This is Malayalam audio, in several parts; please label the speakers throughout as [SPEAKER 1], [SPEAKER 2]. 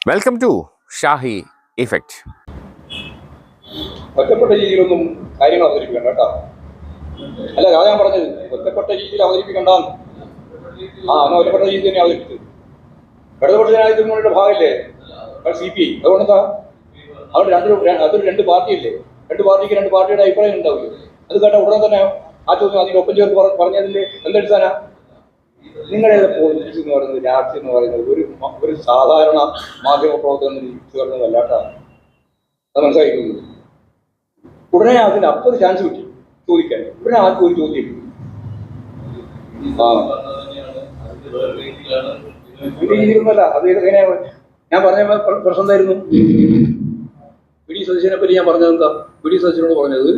[SPEAKER 1] Welcome to Shahi effect.
[SPEAKER 2] ഒറ്റപ്പെട്ട രീതിയിലൊന്നും കാര്യങ്ങൾ അവതരിപ്പിക്കണ്ട കേട്ടോ. അല്ല ഞാൻ പറഞ്ഞത് ഒറ്റപ്പെട്ട രീതിയിൽ അവതരിപ്പിക്കണ്ട. എന്നാൽ ഒറ്റപ്പെട്ട രീതിയിൽ തന്നെ അവതരിപ്പിച്ചത് ഇടതുപക്ഷ ജനാധിപത്യങ്ങളുടെ ഭാഗമില്ലേ CPI. അതുകൊണ്ടെന്താ അതൊരു രണ്ട് പാർട്ടിയില്ലേ, രണ്ട് പാർട്ടിക്ക് രണ്ട് പാർട്ടിയുടെ അഭിപ്രായം ഉണ്ടാവില്ലേ? അത് കേട്ട ഉടനെ തന്നെ ആ ചോദ്യം അതിനൊപ്പം ചേർത്ത് പറഞ്ഞതില്ലേ എന്തെടുത്താനാ? നിങ്ങളുടെ പോളിറ്റിക്സ് എന്ന് പറയുന്നത്, രാഷ്ട്രീയം എന്ന് പറയുന്നത് ഒരു സാധാരണ മാധ്യമ പ്രവർത്തനം ചേർന്നതല്ലാട്ടാ. അത് മനസ്സിലാക്കുന്നത്. ഉടനെ അതിന് അപ്പോൾ ഒരു ചാൻസ് കിട്ടി ചോദിക്കാൻ. ഉടനെ ആർക്കും ഒരു ചോദ്യം രീതിയിലൊന്നുമല്ല. അത് എങ്ങനെയാ ഞാൻ പറഞ്ഞ പ്രശ്നം എന്തായിരുന്നു? വി.ഡി. സതീശനെ പറ്റി ഞാൻ പറഞ്ഞത് എന്താ? വി.ഡി. സതീശനോട് പറഞ്ഞത്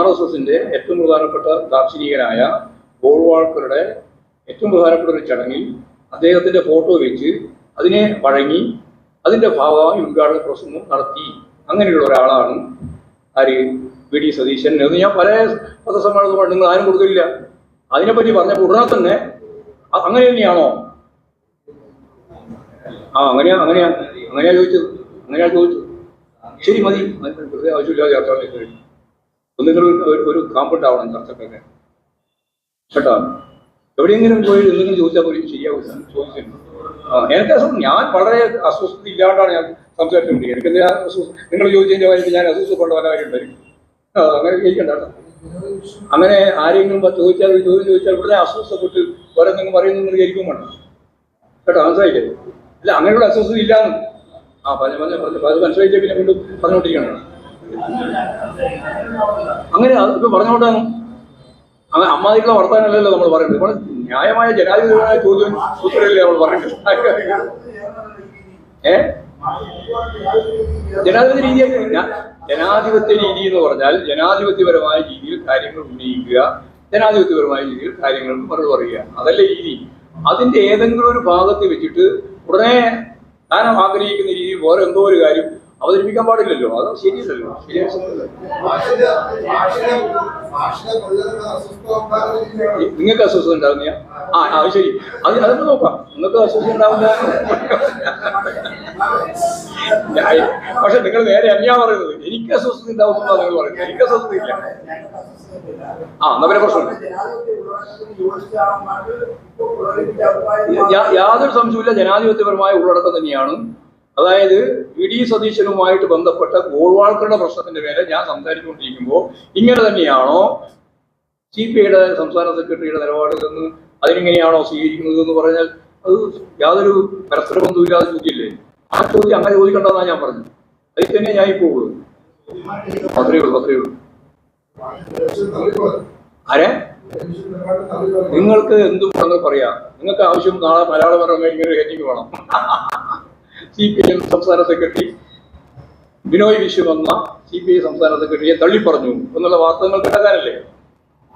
[SPEAKER 2] RSSന്റെ ഏറ്റവും പ്രധാനപ്പെട്ട ദാർശനികനായ ഗോൾവാൾക്കറുടെ ഏറ്റവും പ്രധാനപ്പെട്ട ഒരു ചടങ്ങിൽ അദ്ദേഹത്തിന്റെ ഫോട്ടോ വെച്ച് അതിനെ വഴങ്ങി അതിന്റെ ഭാഗമായി ഉദ്ഘാടന പ്രസംഗം നടത്തി. അങ്ങനെയുള്ള ഒരാളാണ് ആര്? വി.ഡി. സതീശൻ എന്ന് ഞാൻ പല പത്രസമ്മേളനത്തിൽ നിങ്ങൾ ആരും കൊടുക്കില്ല. അതിനെപ്പറ്റി പറഞ്ഞപ്പോൾ ഉടനെ തന്നെ അങ്ങനെ തന്നെയാണോ? അങ്ങനെയാ ചോദിച്ചത്. ശരി, മതി, വെറുതെ ആവശ്യമില്ലാതെ യാത്രകളിലേക്ക് കഴിഞ്ഞു. നിങ്ങൾ ഒരു കാമ്പൗണ്ട് ആവണം ചർച്ചക്കൊക്കെ കേട്ടോ. എവിടെയെങ്കിലും പോയി എന്തെങ്കിലും ചോദിച്ചാൽ പോലും ശരിയാവില്ല. ചോദിച്ചിട്ടുണ്ട്. എനിക്ക് ഞാൻ വളരെ അസ്വസ്ഥത ഇല്ലാണ്ടാണ് ഞാൻ സംസാരിച്ചുകൊണ്ട്. എനിക്കെന്താ നിങ്ങൾ ചോദിച്ചതിൻ്റെ കാര്യത്തിൽ ഞാൻ അസ്വസ്ഥപ്പെട്ട പല കാര്യം ഉണ്ടായിരിക്കും. അങ്ങനെ ചോദിക്കണ്ട കേട്ടോ. അങ്ങനെ ആരെങ്കിലും ചോദിച്ചാൽ ഉടനെ അസ്വസ്ഥപ്പെട്ട് വേറെ എന്തെങ്കിലും പറയുന്നു വിചാരിക്കും വേണം കേട്ടോ. മനസ്സിലായില്ലേ? അല്ല, അങ്ങനെയുള്ള അസ്വസ്ഥത ഇല്ലാന്ന് അത് മനസ്സിലായില്ലേ പിന്നെ വീണ്ടും പറഞ്ഞുകൊണ്ടിരിക്കണം. അങ്ങനെ ഇപ്പൊ പറഞ്ഞുകൊണ്ടാണ് അങ്ങനെ അമ്മാതിരിയുള്ള വർത്താനല്ലല്ലോ നമ്മൾ പറയുന്നത്. നമ്മൾ ന്യായമായ ജനാധിപത്യമായ ചോദ്യം ഉത്തരവില്ലേ നമ്മൾ പറയുന്നത്. ജനാധിപത്യ രീതി എന്ന് പറഞ്ഞാൽ ജനാധിപത്യപരമായ രീതിയിൽ കാര്യങ്ങൾ ഉന്നയിക്കുക, ജനാധിപത്യപരമായ രീതിയിൽ കാര്യങ്ങൾക്ക് മറുപടി പറയുക, അതല്ലേ രീതി. അതിന്റെ ഏതെങ്കിലും ഒരു ഭാഗത്ത് വെച്ചിട്ട് ഉടനെ താൻ ആഗ്രഹിക്കുന്ന രീതിയിൽ വേറെ എന്തോ ഒരു കാര്യം അവതരിപ്പിക്കാൻ പാടില്ലല്ലോ. അത് ശരിയല്ലല്ലോ. നിങ്ങൾക്ക് അസ്വസ്ഥത ഉണ്ടാവുന്ന അത് ശരി, അതൊന്ന് നോക്കാം. നിങ്ങൾക്ക് അസ്വസ്ഥത ഉണ്ടാവുന്ന പക്ഷെ നിങ്ങൾ നേരെ അന്യാ പറയുന്നത് എനിക്ക് അസ്വസ്ഥത ഉണ്ടാവുന്ന നിങ്ങൾ പറയുന്നത്. എനിക്ക് അസ്വസ്ഥത ഇല്ല. എന്നാ പിന്നെ പ്രശ്നമില്ല. യാതൊരു സംശയമില്ല, ജനാധിപത്യപരമായ ഉള്ളടക്കം തന്നെയാണ്. അതായത് വി.ഡി. സതീശനുമായിട്ട് ബന്ധപ്പെട്ട ഗോൾവാൾക്കറുടെ പ്രശ്നത്തിന്റെ മേലെ ഞാൻ സംസാരിച്ചുകൊണ്ടിരിക്കുമ്പോൾ ഇങ്ങനെ തന്നെയാണോ CPIയുടെ സംസ്ഥാന സെക്രട്ടറിയുടെ നിലപാടിൽ അതിനെങ്ങനെയാണോ സ്വീകരിക്കുന്നത് എന്ന് പറഞ്ഞാൽ അത് യാതൊരു പരസ്പര ബന്ധമില്ലാതെ ചോദ്യമല്ലേ. ആ ചോദ്യം അങ്ങനെ ചോദിക്കേണ്ടതെന്നാണ് ഞാൻ പറഞ്ഞത്. അതിൽ തന്നെ ഞാൻ ഇപ്പോൾ ഉള്ളൂ. അത്രയേ ഉള്ളൂ. ആരെ നിങ്ങൾക്ക് എന്തും പറയാം. നിങ്ങൾക്ക് ആവശ്യം നാളെ മലയാള മനോരമയിൽ ഇങ്ങനെ ഒരു ഹെഡിങ് വേണം. CPI സംസ്ഥാന സെക്രട്ടറി ബിനോയ് വിശ്വം എന്ന CPI സംസ്ഥാന സെക്രട്ടറിയെ തള്ളിപ്പറഞ്ഞു എന്നുള്ള വാർത്തകൾ കിടക്കാനല്ലേ.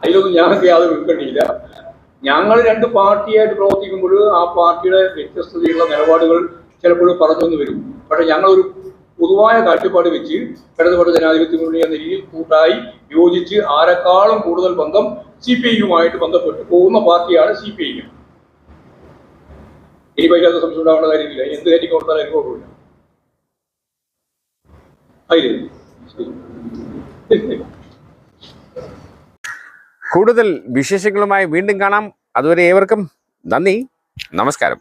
[SPEAKER 2] അതിലൊന്നും ഞങ്ങൾക്ക് യാതൊരു ഉൾക്കണ്ടിയില്ല. ഞങ്ങൾ രണ്ട് പാർട്ടിയായിട്ട് പ്രവർത്തിക്കുമ്പോൾ ആ പാർട്ടിയുടെ വ്യത്യസ്തതയുള്ള നിലപാടുകൾ ചിലപ്പോഴും പറഞ്ഞൊന്നു വരും. പക്ഷെ ഞങ്ങളൊരു പൊതുവായ കാഴ്ചപ്പാട് വെച്ച് ഇടതുപക്ഷ ജനാധിപത്യ മുന്നണി എന്ന രീതിയിൽ കൂട്ടായി യോജിച്ച് ആരെക്കാളും കൂടുതൽ ബന്ധം CPIയുമായിട്ട് ബന്ധപ്പെട്ട് പോകുന്ന പാർട്ടിയാണ് CPI. ഇനി വൈകാതെ സംശയം ഉണ്ടാവേണ്ട കാര്യമില്ല. എന്ത് കാര്യം കൊടുത്താലും എനിക്ക് കുഴപ്പമില്ല.
[SPEAKER 1] കൂടുതൽ വിശേഷങ്ങളുമായി വീണ്ടും കാണാം. അതുവരെ ഏവർക്കും നന്ദി, നമസ്കാരം.